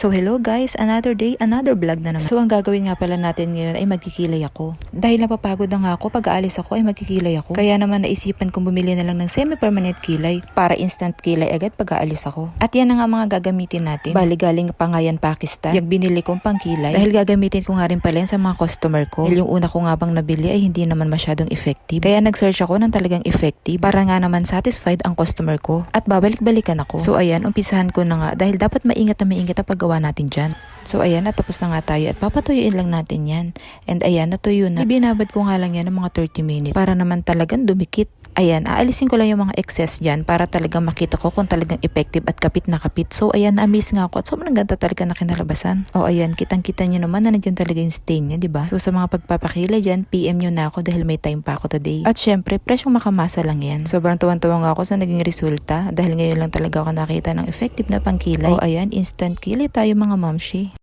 So hello guys, another day, another vlog na naman. So ang gagawin nga pala natin ngayon ay magkikilay ako. Dahil napapagod na nga ako, pag aalis ako ay magkikilay ako. Kaya naman naisipan kong bumili na lang ng semi-permanent kilay para instant kilay agad pag aalis ako. At yan na nga mga gagamitin natin. Bali galing pa nga yan Pakistan, yung binili kong pangkilay. Dahil gagamitin ko nga rin pala yan sa mga customer ko. Dahil yung una ko nga bang nabili ay hindi naman masyadong effective. Kaya nag-search ako ng talagang effective para nga naman satisfied ang customer ko. At babalik-balikan ako. So ayan, umpisahan ko na nga dahil dapat maingat na maingat ang paggawa natin dyan. So ayan, natapos na nga tayo at papatuyuin lang natin yan. And ayan, natuyo na. Ibinabad ko nga lang yan ng mga 30 minutes para naman talagang dumikit. Ayan, aalisin ko lang yung mga excess dyan para talagang makita ko kung talagang effective at kapit na kapit. So ayan, na-amaze nga ako at sobrang ganda talaga na kinalabasan. O ayan, kitang-kita nyo naman na nandiyan talaga yung stain niya, diba? So sa mga pagpapakilay dyan, PM nyo na ako dahil may time pa ako today. At syempre, presyong makamasa lang yan. Sobrang tuwan-tuwa nga ako sa naging resulta dahil ngayon lang talaga ako nakita ng effective na pangkilay. O ayan, instant kilay tayo mga mamshi.